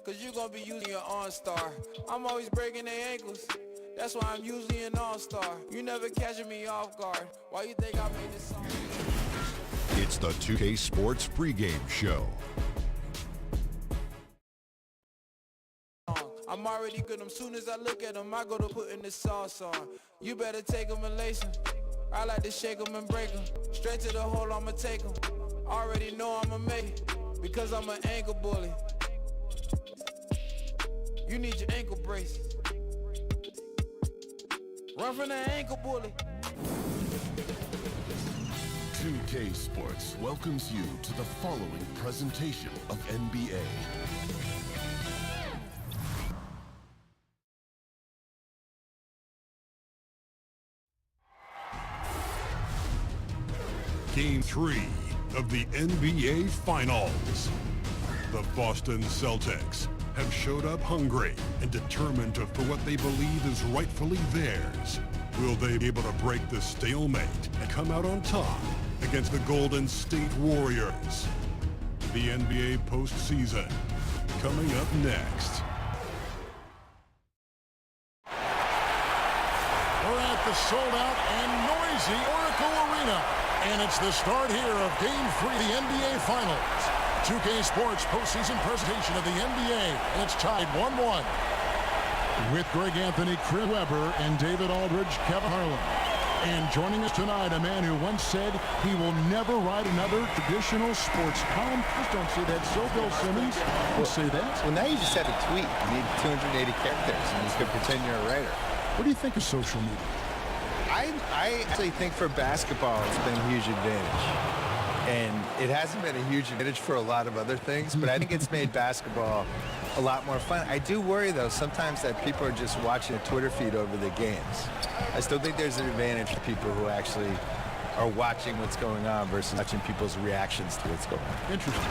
cause you gon' be using your OnStar. I'm always breaking their ankles. That's why I'm usually an all-star. You never catching me off guard. Why you think I made this song? It's the 2K Sports pregame show. I'm already good. Soon as I look at them, I go to putting the sauce on. You better take them and lace them. I like to shake them and break them. Straight to the hole, I'ma take them. Already know I'ma make it, because I'm an ankle bully. You need your ankle brace. Run from the ankle bully. 2K Sports welcomes you to the following presentation of NBA. Game 3 of the NBA Finals. The Boston Celtics have showed up hungry and determined for what they believe is rightfully theirs. Will they be able to break the stalemate and come out on top against the Golden State Warriors? The NBA postseason coming up next. We're at the sold-out and noisy Oracle Arena, and it's the start here of Game 3 of the NBA Finals. 2K Sports postseason presentation of the NBA, and it's tied 1-1. With Greg Anthony, Chris Webber, and David Aldridge, Kevin Harlan. And joining us tonight, a man who once said he will never write another traditional sports column. Please don't say that. So Bill Simmons will say that. Well, now you just have to tweet. You need 280 characters, and you can pretend you're a writer. What do you think of social media? I actually think for basketball, it's been a huge advantage. And it hasn't been a huge advantage for a lot of other things, but I think it's made basketball a lot more fun. I do worry, though, sometimes that people are just watching a Twitter feed over the games. I still think there's an advantage for people who actually are watching what's going on versus watching people's reactions to what's going on. Interesting.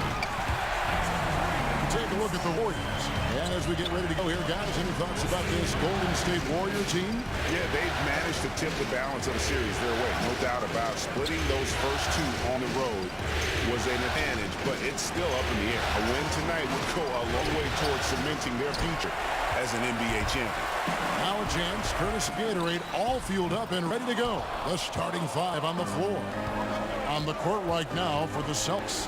Take a look at the Warriors. And as we get ready to go here, guys, any thoughts about this Golden State Warrior team? Yeah, they've managed to tip the balance of the series their way. No doubt about splitting those first two on the road was an advantage, but it's still up in the air. A win tonight would go a long way towards cementing their future as an NBA champion. Now a chance, Curtis Gatorade all fueled up and ready to go. The starting five on the floor. On the court right now for the Celtics.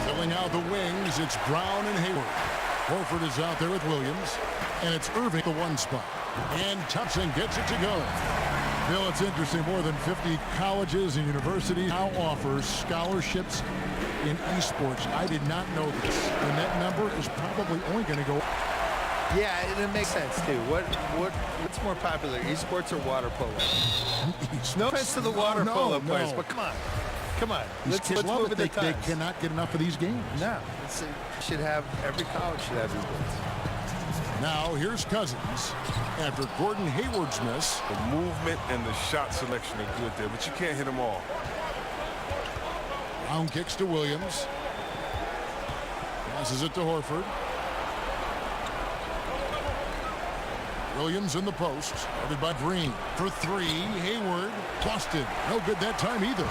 Filling out the wings, it's Brown and Hayward. Horford is out there with Williams, and it's Irving the one spot. And Thompson gets it to go. Bill, it's interesting, more than 50 colleges and universities now offers scholarships in esports. I did not know this, and that number is probably only going to go. Yeah, it makes sense, too. What's more popular, esports or water polo? No offense to the water polo players, but come on. Come on, let's move with the times. They cannot get enough of these games. No, every college should have these games. Now here's Cousins after Gordon Hayward's miss. The movement and the shot selection are good there, but you can't hit them all. Brown kicks to Williams. Passes it to Horford. Williams in the post, guarded by Green. For three, Hayward busted. No good that time either.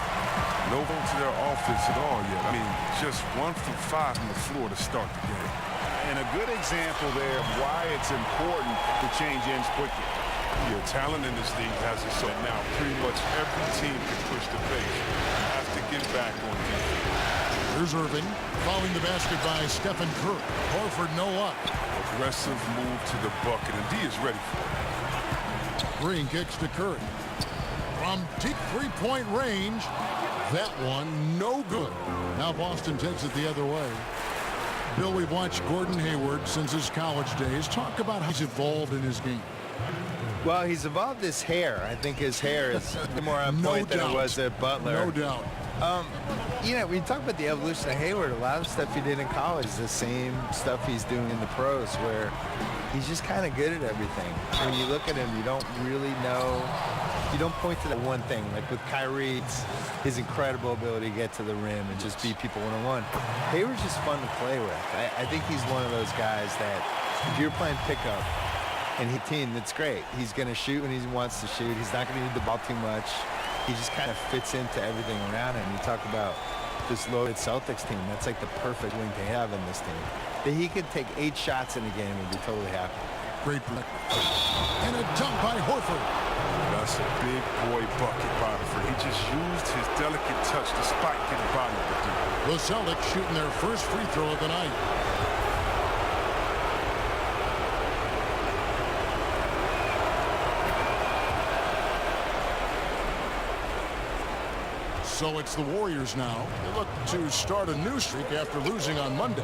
No vote to their offense at all yet. I mean, just 1 from 5 from the floor to start the game. And a good example there of why it's important to change ends quickly. Yeah, talent in this league has it so now pretty much every team can push the pace. You have to get back on defense. Here's Irving, following the basket by Stephen Curry. Horford no luck. Aggressive move to the bucket, and D is ready for it. Green kicks to Curry. From deep three-point range, that one no good. Now Boston takes it the other way. Bill, we've watched Gordon Hayward since his college days. Talk about how he's evolved in his game. Well, he's evolved his hair. I think his hair is more on point than it was at Butler. No doubt. You know, when you talk about the evolution of Hayward, a lot of stuff he did in college is the same stuff he's doing in the pros, where he's just kind of good at everything. When you look at him, you don't really know. You don't point to that one thing. Like with Kyrie, it's his incredible ability to get to the rim and just beat people one-on-one. Hayward's just fun to play with. I think he's one of those guys that if you're playing pickup and he team, that's great. He's going to shoot when he wants to shoot. He's not going to need the ball too much. He just kind of fits into everything around him. You talk about this loaded Celtics team. That's like the perfect wing to have in this team. That he could take 8 shots in a game and be totally happy. Great block. And a dunk by Horford. That's a big boy bucket by Horford. He just used his delicate touch to spike his body. The Celtics shooting their first free throw of the night. So it's the Warriors now. They look to start a new streak after losing on Monday.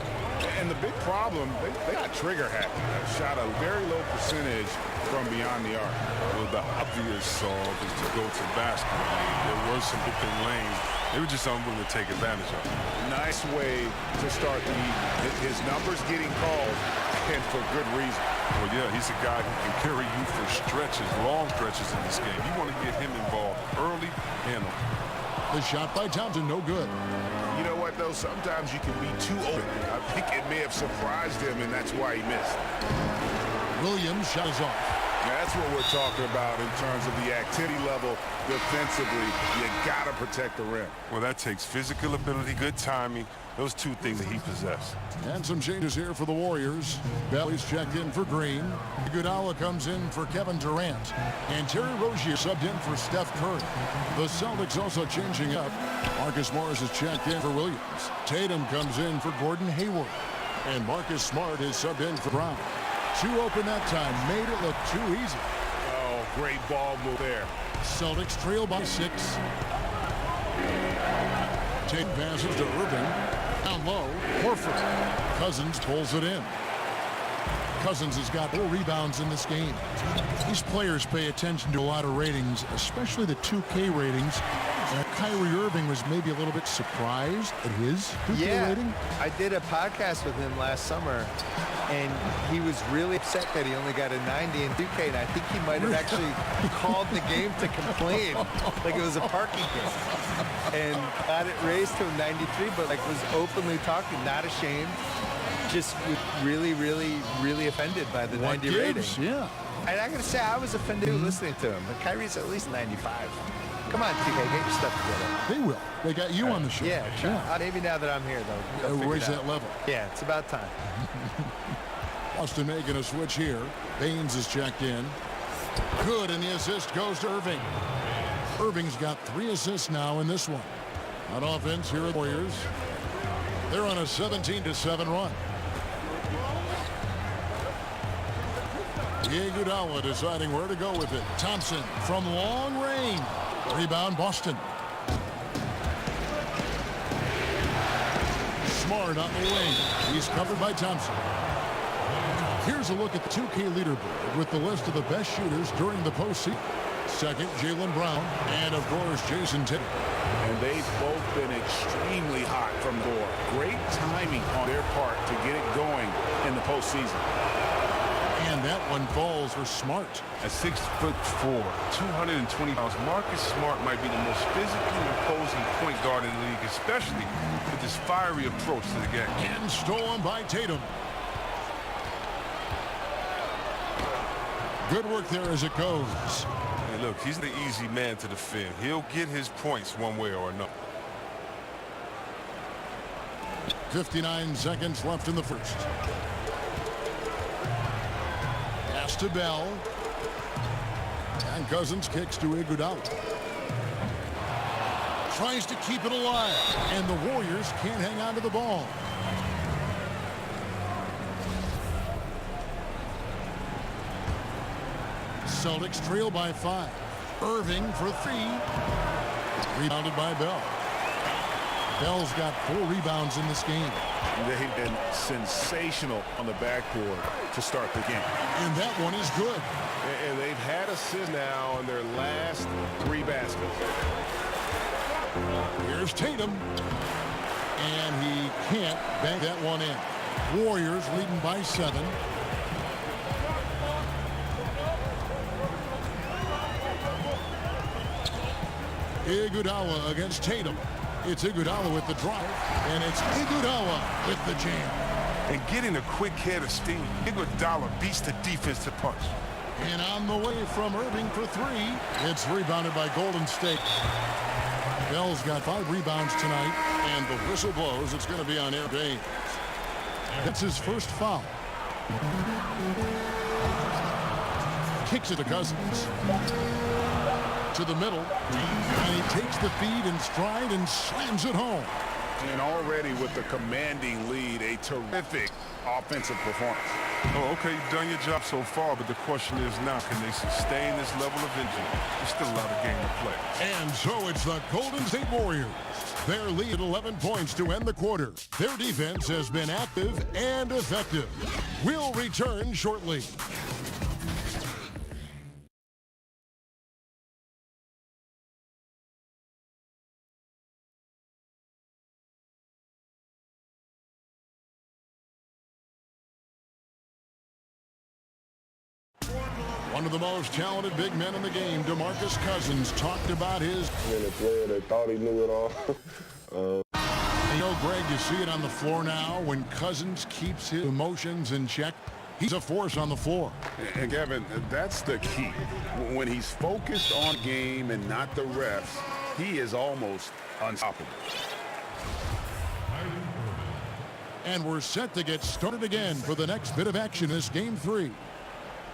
And the big problem, they got trigger happy. Shot a very low percentage from beyond the arc. Well, the obvious solve is to go to basket. There was some open lanes. They were just unwilling to take advantage of it. Nice way to start the evening. His numbers getting called, and for good reason. Well, yeah, he's a guy who can carry you for stretches, long stretches in this game. You want to get him involved early and often. The shot by Thompson, no good. You know what, though? Sometimes you can be too open. I think it may have surprised him, and that's why he missed. Williams shot is off. That's what we're talking about in terms of the activity level defensively. You got to protect the rim. Well, that takes physical ability, good timing, those two things that he possesses. And some changes here for the Warriors. Bailey's checked in for Green. Iguodala comes in for Kevin Durant. And Terry Rozier subbed in for Steph Curry. The Celtics also changing up. Marcus Morris is checked in for Williams. Tatum comes in for Gordon Hayward. And Marcus Smart is subbed in for Brown. Too open that time, made it look too easy. Oh, great ball move there. Celtics trail by 6. Take passes to Irving. Down low, Horford. Cousins pulls it in. Cousins has got 4 rebounds in this game. These players pay attention to a lot of ratings, especially the 2K ratings. Kyrie Irving was maybe a little bit surprised at his 2K rating. I did a podcast with him last summer, and he was really upset that he only got a 90 in 2K, and I think he might have actually called the game to complain, like it was a parking game, and got it raised to a 93, but like was openly talking, not ashamed, just really, really, really offended by the 90 rating. Yeah. And I gotta say, I was offended listening to him, but Kyrie's at least 95. Come on, TK, get your stuff together. They will. They got you on the show. Yeah, sure. Maybe now that I'm here, though. They'll raise that level. Yeah, it's about time. Boston making a switch here. Baines is checked in. Good, and the assist goes to Irving. Irving's got 3 assists now in this one. On offense, here are the Warriors. They're on a 17-7 run. Iguodala deciding where to go with it. Thompson from long range. Rebound, Boston. Smart on the wing. He's covered by Thompson. Here's a look at the 2K leaderboard with the list of the best shooters during the postseason. Second, Jaylen Brown, and of course, Jason Tatum. And they've both been extremely hot from the floor. Great timing on their part to get it going in the postseason. And that one falls for Smart. At 6'4", 220 pounds, Marcus Smart might be the most physically imposing point guard in the league, especially with his fiery approach to the game. And stolen by Tatum. Good work there as it goes. Hey, look, he's the easy man to defend. He'll get his points one way or another. 59 seconds left in the first. Pass to Bell. And Cousins kicks to Iguodala. Tries to keep it alive. And the Warriors can't hang on to the ball. Celtics trail by 5. Irving for 3. Rebounded by Bell. Bell's got 4 rebounds in this game. They've been sensational on the backboard to start the game. And that one is good. And they've had assists now on their last 3 baskets. Here's Tatum. And he can't bank that one in. Warriors leading by 7. Iguodala against Tatum. It's Iguodala with the drive, and it's Iguodala with the jam. And getting a quick head of steam, Iguodala beats the defense to punch. And on the way from Irving for 3, it's rebounded by Golden State. Bell's got 5 rebounds tonight, and the whistle blows. It's going to be on Air Days. That's his first foul. Kicks it to Cousins. To the middle, and he takes the feed in stride and slams it home. And already with the commanding lead, a terrific offensive performance. Oh, okay, you've done your job so far, but the question is now, can they sustain this level of injury? There's still a lot of game to play. And so it's the Golden State Warriors. Their lead 11 points to end the quarter. Their defense has been active and effective. We'll return shortly. One of the most talented big men in the game, DeMarcus Cousins, talked about his... And a player that thought he knew it all. You know, Greg, you see it on the floor now. When Cousins keeps his emotions in check, he's a force on the floor. And Kevin, that's the key. When he's focused on game and not the refs, he is almost unstoppable. And we're set to get started again for the next bit of action in this Game 3.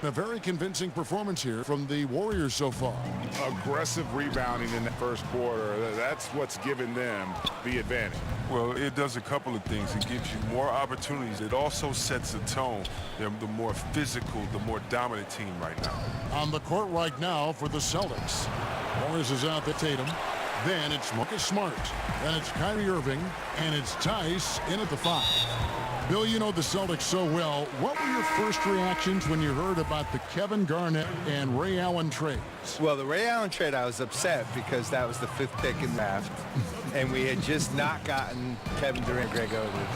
A very convincing performance here from the Warriors so far. Aggressive rebounding in the first quarter. That's what's given them the advantage. Well, it does a couple of things. It gives you more opportunities. It also sets a tone. They're the more physical, the more dominant team right now. On the court right now for the Celtics. Morris is out to Tatum. Then it's Marcus Smart. Then it's Kyrie Irving. And it's Tice in at the 5. Bill, you know the Celtics so well. What were your first reactions when you heard about the Kevin Garnett and Ray Allen trades? Well, the Ray Allen trade, I was upset because that was the 5th pick in the draft. And we had just not gotten Kevin Durant, Greg Oden.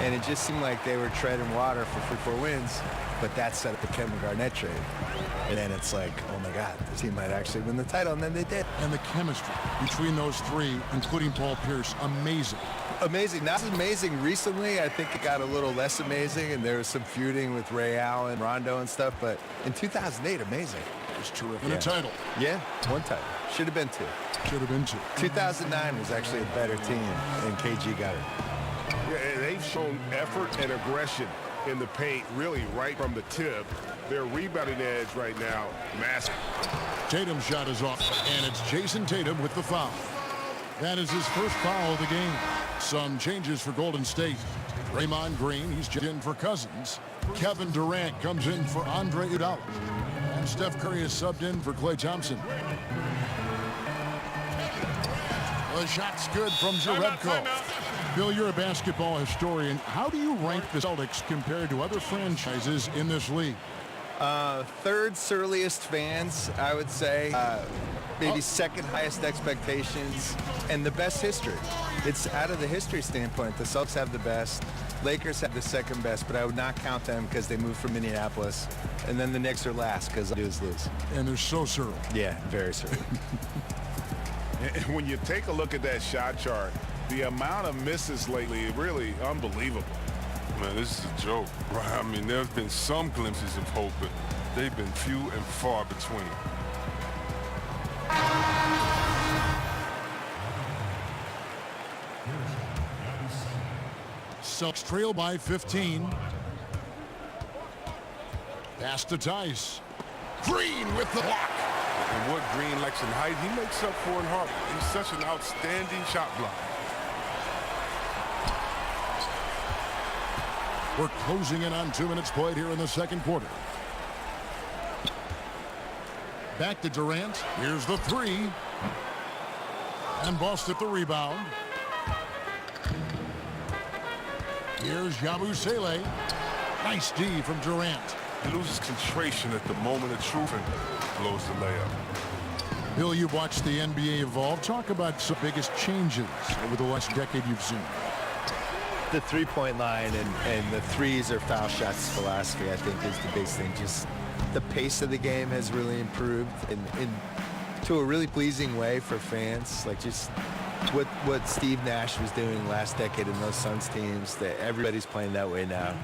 And it just seemed like they were treading water for 3-4 wins. But that set up the Kevin Garnett trade. And then it's like, oh my God, this team might actually win the title. And then they did. And the chemistry between those three, including Paul Pierce, amazing. Amazing. Not as amazing recently. I think it got a little less amazing, and there was some feuding with Ray Allen, Rondo, and stuff. But in 2008, amazing. It was terrific. And a title. Yeah, 1 title. Should have been 2. Should have been 2. 2009 was actually a better team, and KG got it. Yeah, they've shown effort and aggression in the paint, really right from the tip. Their rebounding edge right now, massive. Tatum's shot is off, and it's Jason Tatum with the foul. That is his first foul of the game. Some changes for Golden State. Draymond Green, he's in for Cousins. Kevin Durant comes in for Andre Iguodala. And Steph Curry is subbed in for Klay Thompson. The shot's good from Jerebko. Bill, you're a basketball historian. How do you rank the Celtics compared to other franchises in this league? 3rd surliest fans, I would say. Maybe 2nd highest expectations, and the best history. It's out of the history standpoint. The Celtics have the best. Lakers have the 2nd best, but I would not count them because they moved from Minneapolis. And then the Knicks are last because all they do is lose. And they're so surly. Yeah, very surly. And when you take a look at that shot chart, the amount of misses lately, really unbelievable. Man, this is a joke. Right? I mean, there have been some glimpses of hope, but they've been few and far between. Celtics trail by 15. Pass to Tice. Green with the block. And what Green likes in height, he makes up for in heart. He's such an outstanding shot blocker. We're closing in on 2 minutes played here in the 2nd quarter. Back to Durant. Here's the 3. And Boston at the rebound. Here's Yabusele. Nice D from Durant. He loses concentration at the moment of truth and blows the layup. Bill, you've watched the NBA evolve. Talk about some biggest changes over the last decade you've seen. The 3-point line and the threes or foul shots philosophy, I think, is the biggest thing. Just the pace of the game has really improved in to a really pleasing way for fans. Like just what Steve Nash was doing last decade in those Suns teams, that everybody's playing that way now.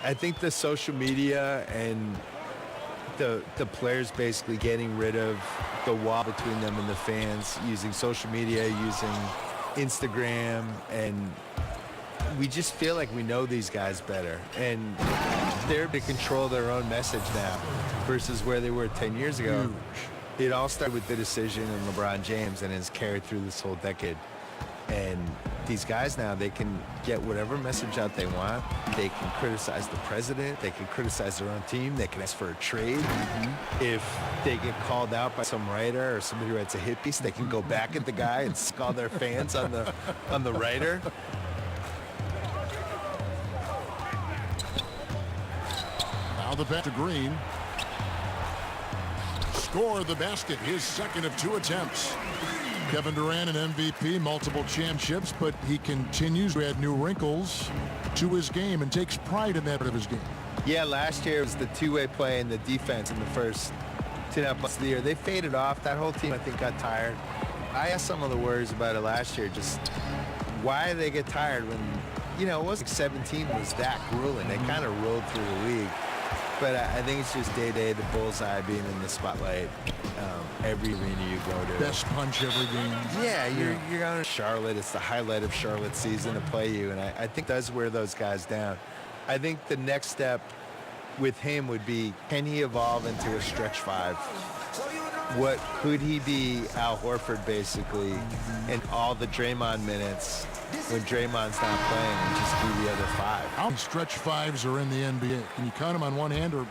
I think the social media and the players basically getting rid of the wall between them and the fans, using social media, using Instagram, and we just feel like we know these guys better, and they're to control their own message now versus where they were 10 years ago. It all started with the decision in LeBron James and has carried through this whole decade. And these guys now, they can get whatever message out they want. They can criticize the president. They can criticize their own team. They can ask for a trade. If they get called out by some writer or somebody who writes a hit piece, they can go back at the guy and call their fans on the writer. Now the pass to Green. Score the basket, his second of 2 attempts. Kevin Durant, an MVP, multiple championships, but he continues to add new wrinkles to his game and takes pride in that part of his game. Yeah, last year was the two-way play and the defense in the first 2.5 months of the year. They faded off. That whole team, I think, got tired. I asked some of the worries about it last year, just why did they get tired when, you know, it wasn't 17 was that grueling. They kind of rolled through the league. But I think it's just day-to-day, the bullseye being in the spotlight every arena you go to. Best punch every game. Yeah, you're going to Charlotte. It's the highlight of Charlotte's season to play you, and I think that's wear those guys down. I think the next step with him would be, can he evolve into a stretch 5? What could he be Al Horford, basically, and all the Draymond minutes when Draymond's not playing and just be the other 5? How many stretch 5s are in the NBA? Can you count them on one hand, or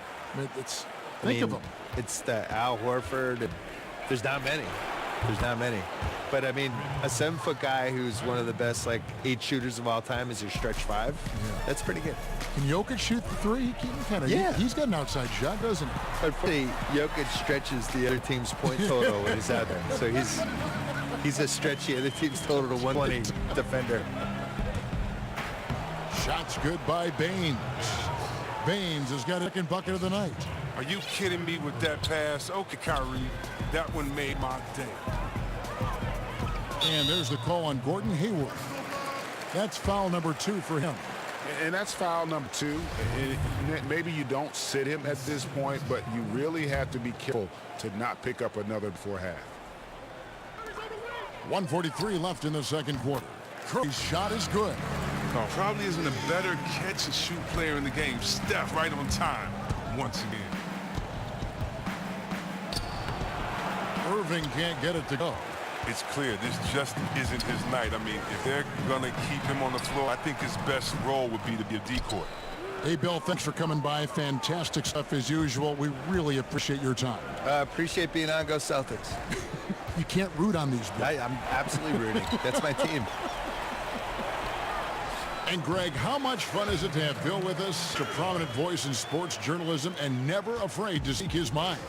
think of them? It's the Al Horford. There's not many. But, I mean, a 7-foot guy who's one of the best, 8 shooters of all time is your stretch 5. Yeah. That's pretty good. Can Jokic shoot the 3? He can kind of. Yeah. He's got an outside shot, doesn't he? Unfortunately, Jokic stretches the other team's point total when he's out there. So he's a stretchy other team's total to 120 defender. Shots good by Baines. Baines has got a second bucket of the night. Are you kidding me with that pass? Okay, Kyrie, that one made my day. And there's the call on Gordon Hayward. That's foul number 2 for him. And that's foul number 2. Maybe you don't sit him at this point, but you really have to be careful to not pick up another before half. 1:43 left in the second quarter. Curry's shot is good. Oh, probably isn't a better catch-and-shoot player in the game. Steph right on time once again. Irving can't get it to go. It's clear this just isn't his night. I mean, if they're going to keep him on the floor, I think his best role would be to be a decoy. Hey, Bill, thanks for coming by. Fantastic stuff as usual. We really appreciate your time. Appreciate being on. Go Celtics. You can't root on these, Bill. I'm absolutely rooting. That's my team. And, Greg, how much fun is it to have Bill with us, a prominent voice in sports journalism and never afraid to speak his mind?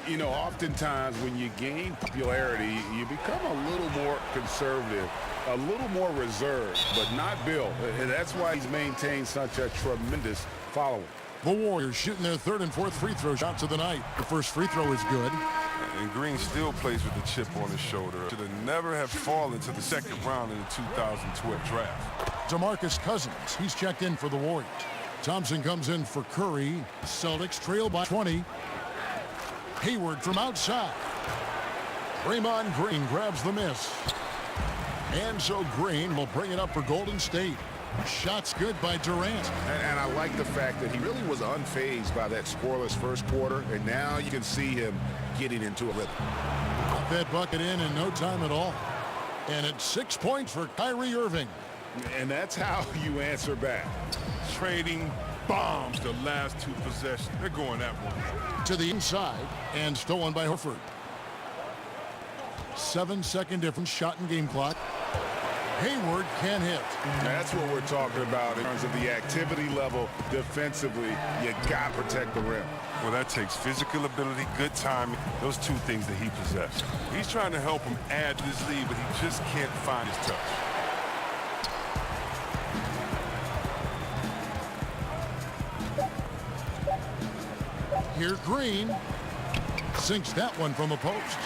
You know, oftentimes when you gain popularity, you become a little more conservative, a little more reserved, but not Bill. And that's why he's maintained such a tremendous following. The Warriors shooting their 3rd and 4th free throw shots of the night. The first free throw is good. And Green still plays with the chip on his shoulder. Should have never have fallen to the second round in the 2012 draft. DeMarcus Cousins, he's checked in for the Warriors. Thompson comes in for Curry. Celtics trail by 20. Hayward from outside. Draymond Green grabs the miss. And so Green will bring it up for Golden State. Shots good by Durant. And I like the fact that he really was unfazed by that scoreless first quarter, and now you can see him getting into a rhythm. Got that bucket in no time at all. And it's 6 points for Kyrie Irving. And that's how you answer back. Trading bombs the last 2 possessions. They're going that way. To the inside and stolen by Horford. 7-second difference, shot and game clock. Hayward can hit. That's what we're talking about in terms of the activity level defensively. You got to protect the rim. Well, that takes physical ability, good timing, those 2 things that he possesses. He's trying to help him add to this lead, but he just can't find his touch. Here Green sinks that one from the post.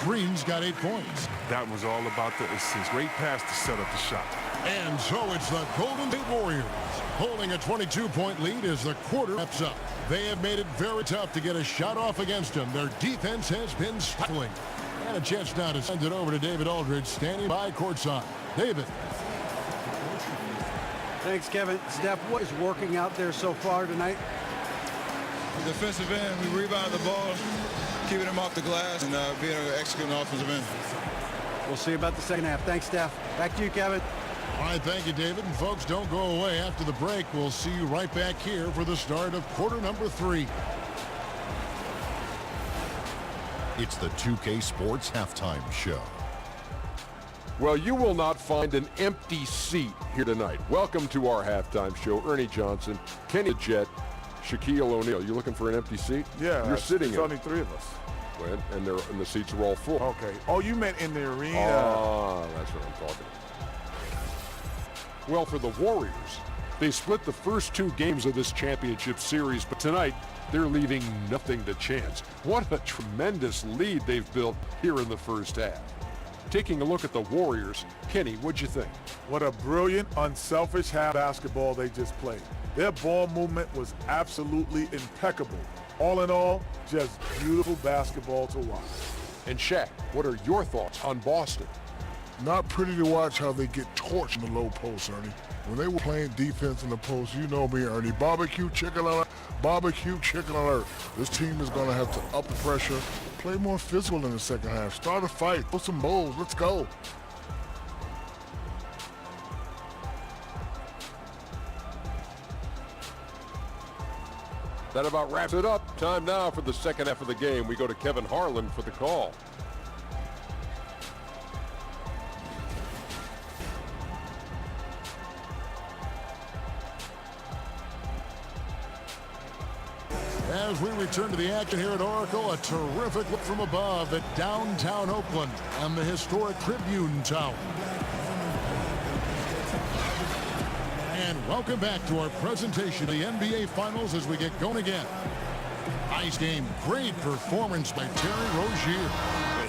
Green's got 8 points. That was all about the assist. Great pass to set up the shot. And so it's the Golden State Warriors holding a 22-point lead as the quarter wraps up. They have made it very tough to get a shot off against them. Their defense has been stifling. And a chance now to send it over to David Aldridge, standing by courtside. David. Thanks, Kevin. Steph, what is working out there so far tonight? Defensive end, we rebound the ball, keeping them off the glass, and being able to execute on the offensive end. We'll see about the second half. Thanks, Steph. Back to you, Kevin. All right, thank you, David. And folks, don't go away. After the break, we'll see you right back here for the start of quarter number 3. It's the 2K Sports Halftime Show. Well, you will not find an empty seat here tonight. Welcome to our halftime show. Ernie Johnson, Kenny the Jet, Shaquille O'Neal. You looking for an empty seat? Yeah. You're sitting There's only 3 of us. And the seats are all full. Okay. Oh, you meant in the arena. Ah, that's what I'm talking about. Well, for the Warriors, they split the first 2 games of this championship series, but tonight they're leaving nothing to chance. What a tremendous lead they've built here in the first half. Taking a look at the Warriors, Kenny, what'd you think? What a brilliant, unselfish half basketball they just played. Their ball movement was absolutely impeccable. All in all, just beautiful basketball to watch. And Shaq, what are your thoughts on Boston? Not pretty to watch how they get torched in the low post, Ernie. When they were playing defense in the post, you know me, Ernie. Barbecue chicken alert. Barbecue chicken alert. This team is going to have to up the pressure, play more physical in the second half. Start a fight. Put some bowls. Let's go. That about wraps it up. Time now for the second half of the game. We go to Kevin Harlan for the call. As we return to the action here at Oracle, a terrific look from above at downtown Oakland and the historic Tribune Tower. And welcome back to our presentation of the NBA Finals as we get going again. Nice game. Great performance by Terry Rozier.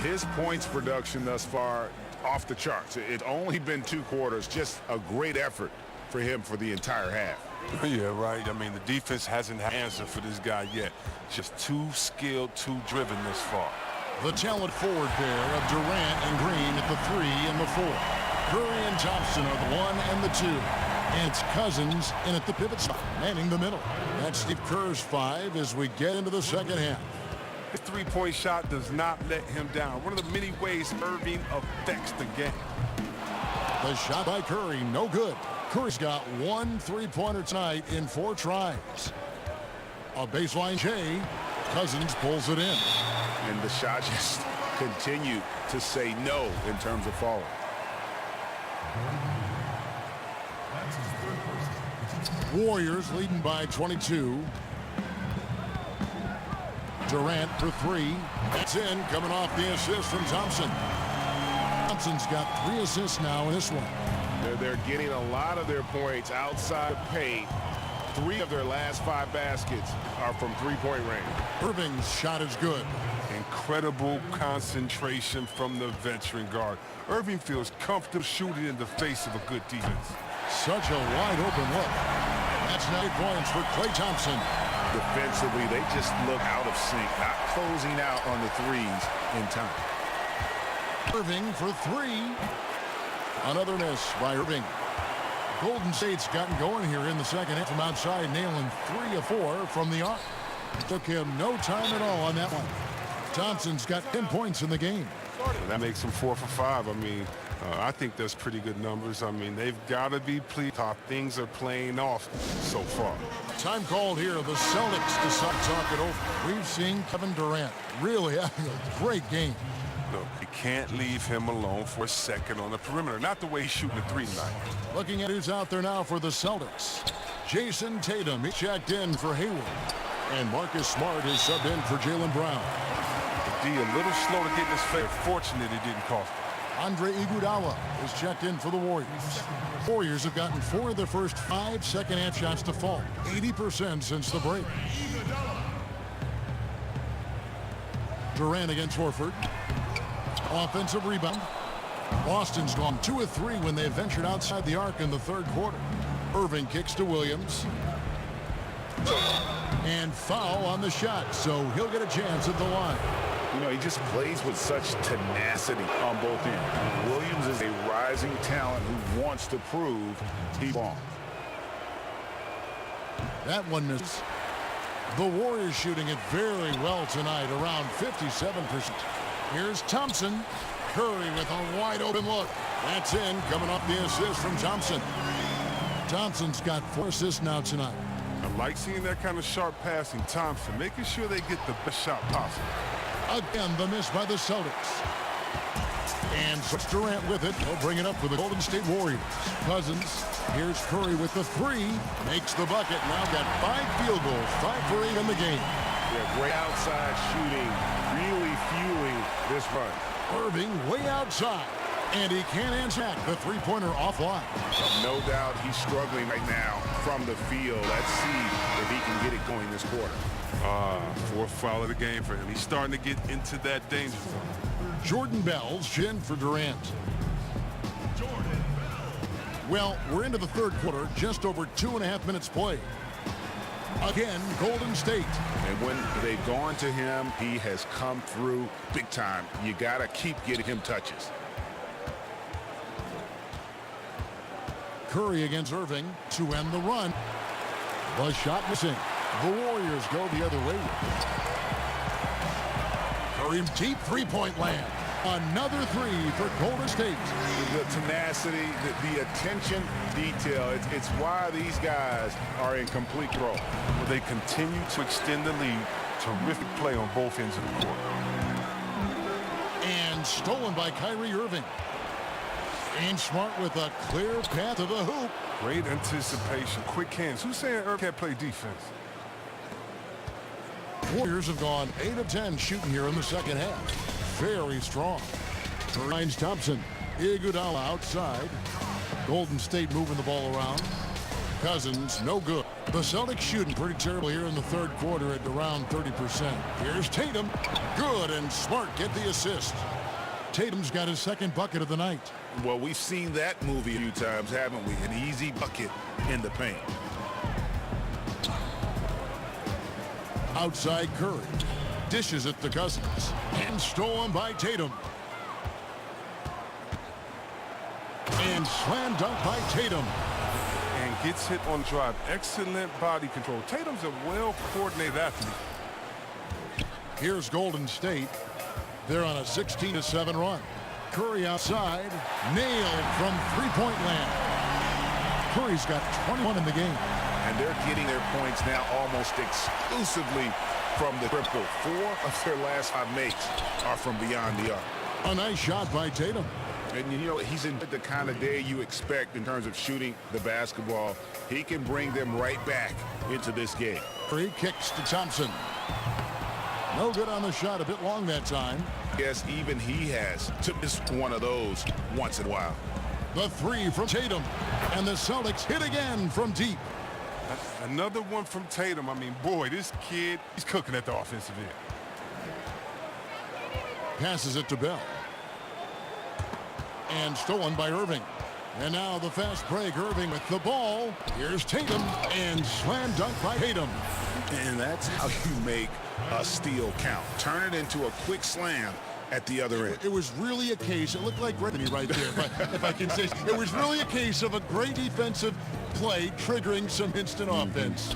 His points production thus far off the charts. It's only been 2 quarters. Just a great effort for him for the entire half. Yeah, right. I mean, the defense hasn't had an answer for this guy yet. Just too skilled, too driven this far. The talent forward pair of Durant and Green at the 3 and the 4. Curry and Thompson are the 1 and the 2. And it's Cousins in at the pivot spot, manning the middle. That's Steve Kerr's 5 as we get into the second half. His three-point shot does not let him down. One of the many ways Irving affects the game. The shot by Curry, no good. Curry's got 1 3-pointer tonight in 4 tries. A baseline J. Cousins pulls it in. And the shot just continued to say no in terms of falling. Warriors leading by 22. Durant for 3. That's in, coming off the assist from Thompson. Thompson's got 3 assists now in this one. They're getting a lot of their points outside the paint. 3 of their last 5 baskets are from 3-point range. Irving's shot is good. Incredible concentration from the veteran guard. Irving feels comfortable shooting in the face of a good defense. Such a wide open look. That's 9 points for Klay Thompson. Defensively, they just look out of sync, not closing out on the 3s in time. Irving for 3. Another miss by Irving. Golden State's gotten going here in the second half from outside, nailing 3 of 4 from the arc. Took him no time at all on that one. Thompson's got 10 points in the game. And that makes him 4 for 5. I mean, I think that's pretty good numbers. I mean, they've got to be pleased how things are playing off so far. Time called here. The Celtics decide to talk it over. We've seen Kevin Durant really having a great game. Look, you can't leave him alone for a second on the perimeter. Not the way he's shooting the 3 tonight. Looking at who's out there now for the Celtics. Jason Tatum, he checked in for Hayward. And Marcus Smart is subbed in for Jaylen Brown. D a little slow to get in his favor. Fortunate it didn't cost him. Andre Iguodala is checked in for the Warriors. Warriors have gotten 4 of their first 5 second-half shots to fall. 80% since the break. Durant against Horford. Offensive rebound. Boston's gone 2 of 3 when they ventured outside the arc in the third quarter. Irving kicks to Williams. And foul on the shot, so he'll get a chance at the line. You know, he just plays with such tenacity on both ends. Williams is a rising talent who wants to prove he belongs. That one misses. The Warriors shooting it very well tonight, around 57%. Here's Thompson. Curry with a wide open look. That's in, coming off the assist from Thompson. Thompson's got 4 assists now tonight. I like seeing that kind of sharp passing. Thompson making sure they get the best shot possible. Again, the miss by the Celtics. And Durant with it. He'll bring it up for the Golden State Warriors. Cousins. Here's Curry with the 3. Makes the bucket. Now got 5 field goals. 5 for 8 in the game. Yeah, great outside shooting. Really fueling this run. Irving way outside. And he can't answer back the three-pointer offline. No doubt he's struggling right now from the field. Let's see if he can get it going this quarter. Fourth foul of the game for him. He's starting to get into that danger zone. Jordan Bell's chin for Durant. Well, we're into the third quarter, just over 2.5 minutes played. Again, Golden State. And when they've gone to him, he has come through big time. You got to keep getting him touches. Curry against Irving to end the run. The shot missing. The Warriors go the other way. Curry deep three-point land. Another 3 for Golden State. The tenacity, the attention detail, it's why these guys are in complete control. Well, they continue to extend the lead. Terrific play on both ends of the court. And stolen by Kyrie Irving. And Smart with a clear path to the hoop. Great anticipation, quick hands. Who's saying Irving can't play defense? Warriors have gone 8 of 10 shooting here in the second half. Very strong. Finds Thompson. Iguodala outside. Golden State moving the ball around. Cousins, no good. The Celtics shooting pretty terrible here in the third quarter at around 30%. Here's Tatum. Good, and Smart get the assist. Tatum's got his second bucket of the night. Well, we've seen that movie a few times, haven't we? An easy bucket in the paint. Outside Curry. Dishes it to Cousins. And stolen by Tatum. And slam dunk by Tatum. And gets hit on drive. Excellent body control. Tatum's a well-coordinated athlete. Here's Golden State. They're on a 16-7 run. Curry outside. Nailed from three-point land. Curry's got 21 in the game. And they're getting their points now almost exclusively from the triple. 4 of their last 5 makes are from beyond the arc. A nice shot by Tatum. And you know, he's in the kind of day you expect in terms of shooting the basketball. He can bring them right back into this game. Curry kicks to Thompson. No good on the shot, a bit long that time. Yes, even he has to miss one of those once in a while. The 3 from Tatum. And the Celtics hit again from deep. Another one from Tatum. I mean, boy, this kid, he's cooking at the offensive end. Passes it to Bell. And stolen by Irving. And now the fast break. Irving with the ball. Here's Tatum. And slam dunk by Tatum. And that's how you make a steal count. Turn it into a quick slam at the other end. It was really a case, it looked like Brittany right there, if I can say. It was really a case of a great defensive play triggering some instant offense.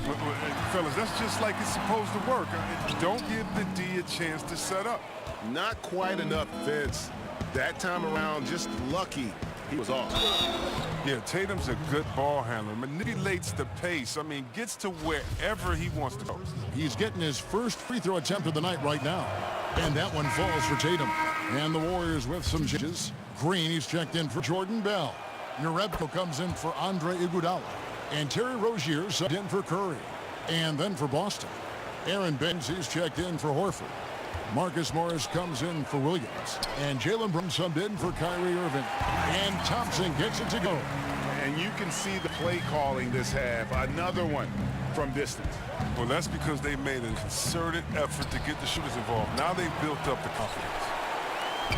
Fellas, that's just like it's supposed to work. Don't give the D a chance to set up. Not quite enough, Vince. That time around, just lucky he was off. Yeah, Tatum's a good ball handler. Manipulates the pace. I mean, gets to wherever he wants to go. He's getting his first free throw attempt of the night right now. And that one falls for Tatum. And the Warriors with some changes. Green, he's checked in for Jordan Bell. Jerebko comes in for Andre Iguodala. And Terry Rozier subbed in for Curry. And then for Boston, Aaron Baines, he's checked in for Horford. Marcus Morris comes in for Williams. And Jalen Brown subbed in for Kyrie Irving. And Thompson gets it to go. And you can see the play calling this half. Another one from distance. Well, that's because they made a concerted effort to get the shooters involved. Now they've built up the confidence.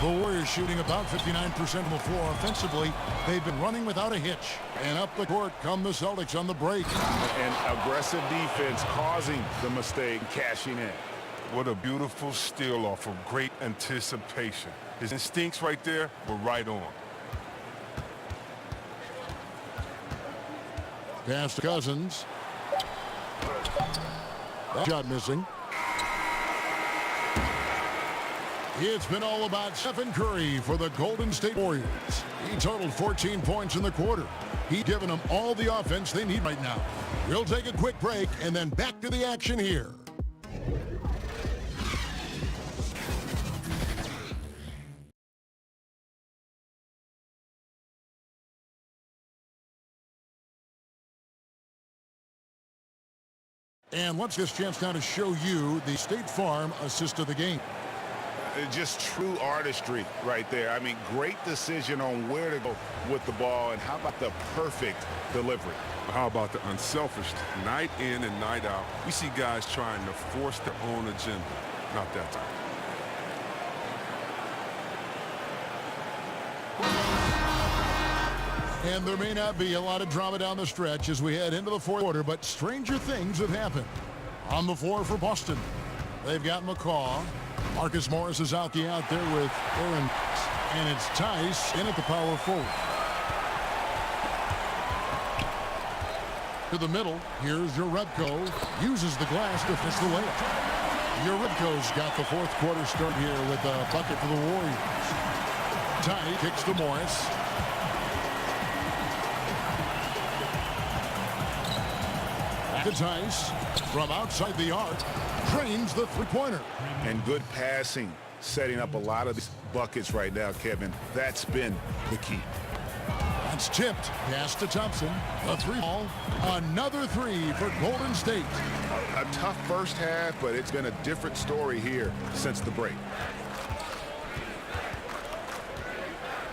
The Warriors shooting about 59% from the floor offensively. They've been running without a hitch. And up the court come the Celtics on the break. And aggressive defense causing the mistake, cashing in. What a beautiful steal off of great anticipation. His instincts right there were right on. Pass to Cousins. That shot missing. It's been all about Stephen Curry for the Golden State Warriors. He totaled 14 points in the quarter. He's given them all the offense they need right now. We'll take a quick break and then back to the action here. And let's get this chance now to show you the State Farm assist of the game. Just true artistry right there. I mean, great decision on where to go with the ball, and how about the perfect delivery? How about the unselfish? Night in and night out, we see guys trying to force their own agenda. Not that time. And there may not be a lot of drama down the stretch as we head into the fourth quarter, but stranger things have happened. On the floor for Boston, they've got McCaw. Marcus Morris is out there with Aaron, and it's Tice in at the power forward. To the middle, here's Jerebko, uses the glass to finish the layup. Jerebko's got the fourth quarter start here with a bucket for the Warriors. Tice kicks to Morris. To Tice from outside the arc, trains the three-pointer. And good passing, setting up a lot of these buckets right now, Kevin. That's been the key. That's tipped. Pass to Thompson. A three ball. Another three for Golden State. A tough first half, but it's been a different story here since the break.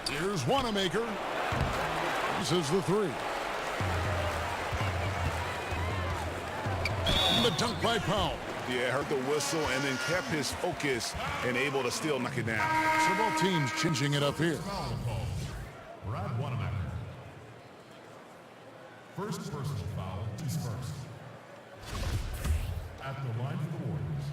Here's Wanamaker. This is the three. The dunk by Powell. Yeah, heard the whistle and then kept his focus and able to still knock it down. So both teams changing it up here. Brad Wanamaker. First personal foul is first. At the line for the Warriors.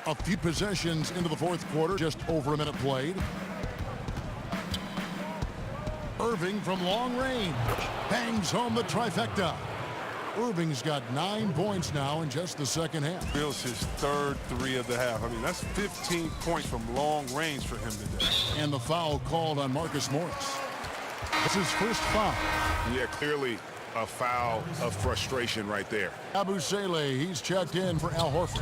A few possessions into the fourth quarter, just over a minute played. Irving from long range bangs home the trifecta. Irving's got 9 points now in just the second half. Drills his third three of the half. I mean, that's 15 points from long range for him today. And the foul called on Marcus Morris. That's his first foul. Yeah, clearly a foul of frustration right there. Abu Saleh, he's checked in for Al Horford.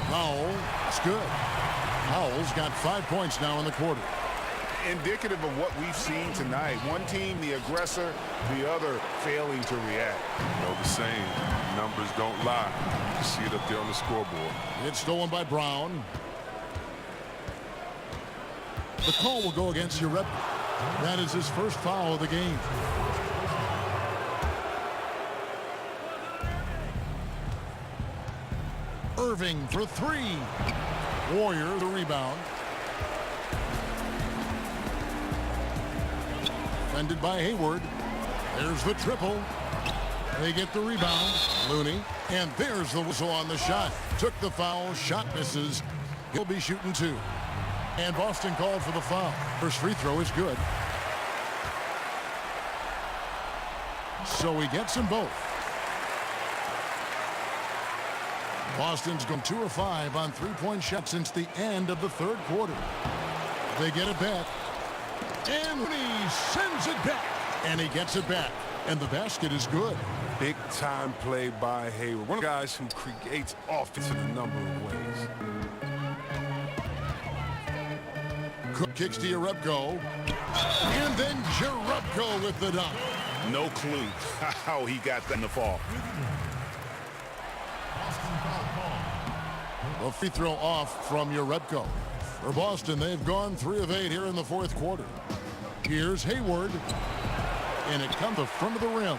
Powell, it's good. Powell's got 5 points now in the quarter. Indicative of what we've seen tonight. One team, the aggressor, the other failing to react. You know the saying, numbers don't lie. You can see it up there on the scoreboard. It's stolen by Brown. The call will go against Jerebko. That is his first foul of the game. Irving for three. Warriors the rebound. Defended by Hayward. There's the triple. They get the rebound. Looney. And there's the whistle on the shot. Took the foul. Shot misses. He'll be shooting two. And Boston called for the foul. First free throw is good. So he gets them both. Boston's gone 2 of 5 on three-point shots since the end of the third quarter. They get it back. And he sends it back. And he gets it back. And the basket is good. Big time play by Hayward. One of the guys who creates offense in a number of ways. Cook kicks to Jerebko. And then Jerebko with the dunk. No clue how he got that in the fall. A free throw off from Jerebko. For Boston, they've gone 3 of 8 here in the fourth quarter. Here's Hayward. And it comes to front of the rim.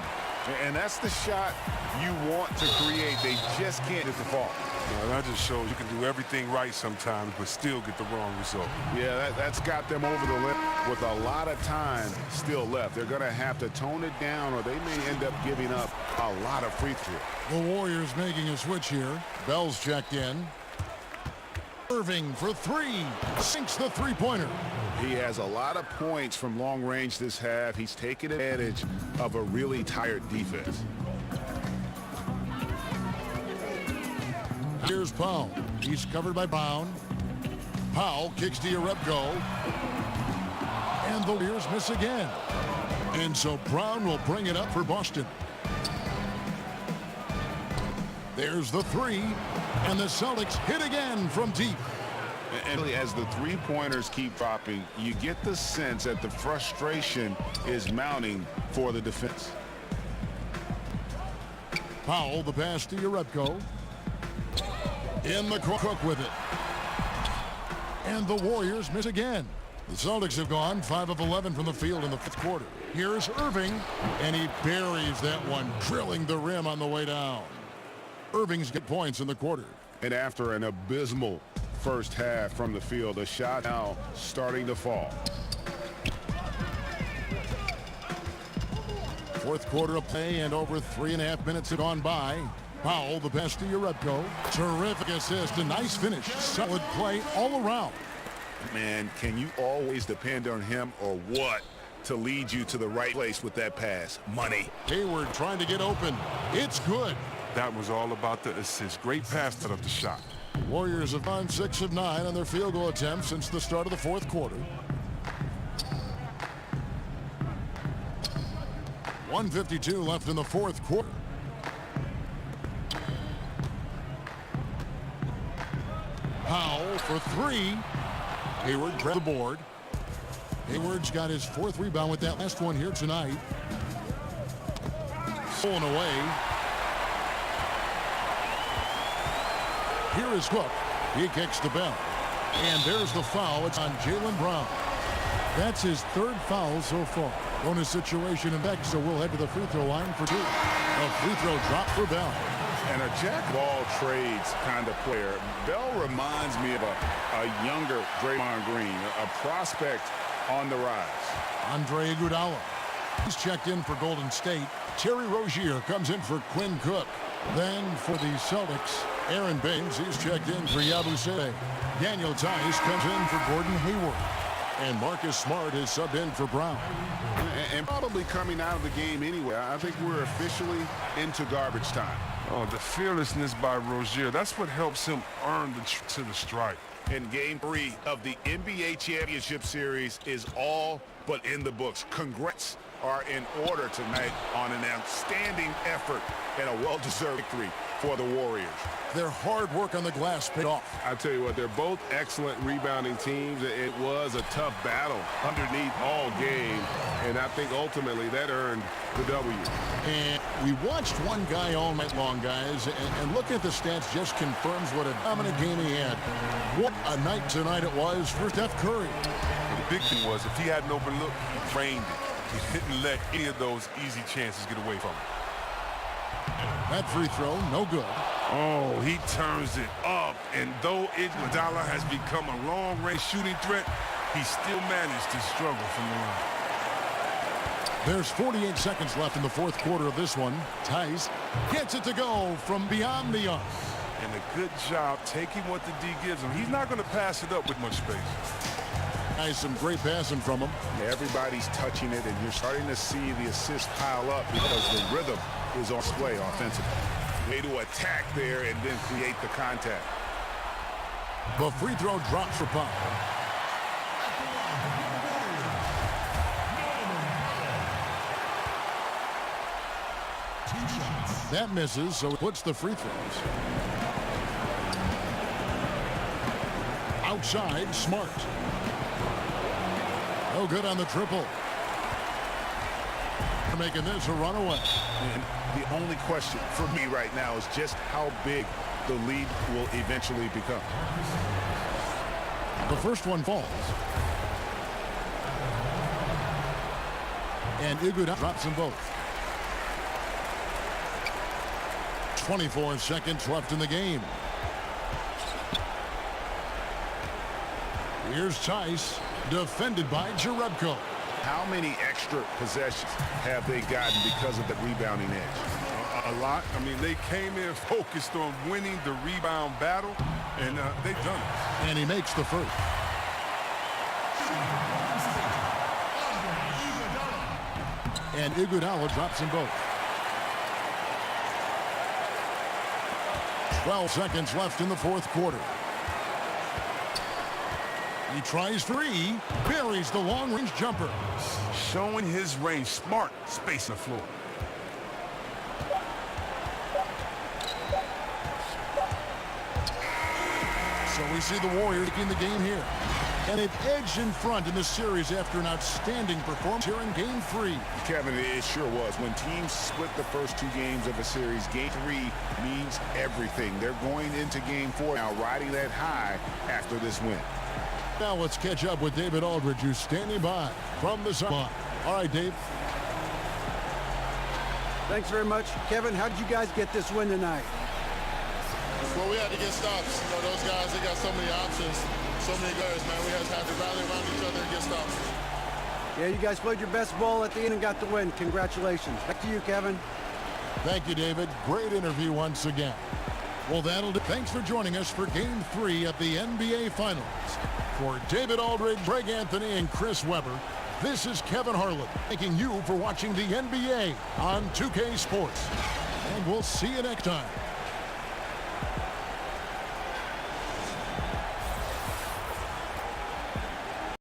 And that's the shot you want to create. They just can't hit the ball. Well, that just shows you can do everything right sometimes, but still get the wrong result. Yeah, that's got them over the limit with a lot of time still left. They're going to have to tone it down, or they may end up giving up a lot of free throws. The Warriors making a switch here. Bell's checked in. Irving for three. Sinks the three-pointer. He has a lot of points from long range this half. He's taken advantage of a really tired defense. Here's Powell. He's covered by Brown. Powell kicks to Jerebko. And the Warriors miss again. And so Brown will bring it up for Boston. There's the three. And the Celtics hit again from deep. And as the three-pointers keep dropping, you get the sense that the frustration is mounting for the defense. Powell, the pass to Jerebko. In the Cook with it. And the Warriors miss again. The Celtics have gone 5 of 11 from the field in the fifth quarter. Here's Irving, and he buries that one, drilling the rim on the way down. Irving's got points in the quarter. And after an abysmal first half from the field, the shot now starting to fall. Fourth quarter of play, and over 3.5 minutes have gone by. Powell, the pass to Jerebko. Terrific assist, a nice finish. Solid play all around. Man, can you always depend on him or what to lead you to the right place with that pass? Money. Hayward trying to get open. It's good. That was all about the assist. Great pass set up the shot. Warriors have gone 6 of 9 on their field goal attempts since the start of the fourth quarter. 1:52 left in the fourth quarter. Powell for three. Hayward grabbed the board. Hayward's got his fourth rebound with that last one here tonight. Stolen away. Here is Cook. He kicks the bell. And there's the foul. It's on Jaylen Brown. That's his third foul so far. Bonus situation in back, so we'll head to the free throw line for two. A free throw drop for Bell. And a jack of all trades kind of player. Bell reminds me of a younger Draymond Green, a prospect on the rise. Andre Iguodala. He's checked in for Golden State. Terry Rozier comes in for Quinn Cook. Then for the Celtics, Aaron Baines, he's checked in for Yabusele. Daniel Tice comes in for Gordon Hayward. And Marcus Smart is subbed in for Brown. And probably coming out of the game anyway. I think we're officially into garbage time. Oh, the fearlessness by Rozier. That's what helps him earn to the stripe. And game 3 of the NBA Championship Series is all but in the books. Congrats are in order tonight on an outstanding effort and a well-deserved victory for the Warriors. Their hard work on the glass paid off. I tell you what, they're both excellent rebounding teams. It was a tough battle underneath all game, and I think ultimately that earned the W. And we watched one guy all night long, guys, and looking at the stats just confirms what a dominant game he had. What a night tonight it was for Steph Curry. The big thing was if he had an open look, he framed it. He didn't let any of those easy chances get away from him. That free throw, no good. Oh, he turns it up, and though Iguodala has become a long-range shooting threat, he still managed to struggle from the line. There's 48 seconds left in the fourth quarter of this one. Tice gets it to go from beyond the arc. And a good job taking what the D gives him. He's not going to pass it up with much space. Nice, some great passing from him. Everybody's touching it, and you're starting to see the assists pile up because the rhythm is on display offensively. Way to attack there and then create the contact. The free throw drops for Powell. That misses, so it puts the free throws. Outside, Smart. No good on the triple. Making this a runaway. And the only question for me right now is just how big the lead will eventually become. The first one falls. And Iguodala drops them both. 24 seconds left in the game. Here's Tice, defended by Jerebko. How many extra possessions have they gotten because of the rebounding edge? A lot. I mean, they came in focused on winning the rebound battle, and they've done it. And he makes the first. And Iguodala drops them both. 12 seconds left in the fourth quarter. He tries three, buries the long-range jumper. Showing his range, smart space on the floor. So we see the Warriors taking the game here. And they've edged in front in the series after an outstanding performance here in Game 3. Kevin, it sure was. When teams split the first two games of a series, Game 3 means everything. They're going into Game 4 now, riding that high after this win. Now let's catch up with David Aldridge, who's standing by from the sideline. All right, Dave. Thanks very much. Kevin, how did you guys get this win tonight? Well, we had to get stops. You know, those guys, they got so many options, so many guys, man. We had to rally around each other and get stops. Yeah, you guys played your best ball at the end and got the win. Congratulations. Back to you, Kevin. Thank you, David. Great interview once again. Well, that'll do. Thanks for joining us for Game 3 of the NBA Finals. For David Aldridge, Greg Anthony, and Chris Webber, this is Kevin Harlan, thanking you for watching the NBA on 2K Sports. And we'll see you next time.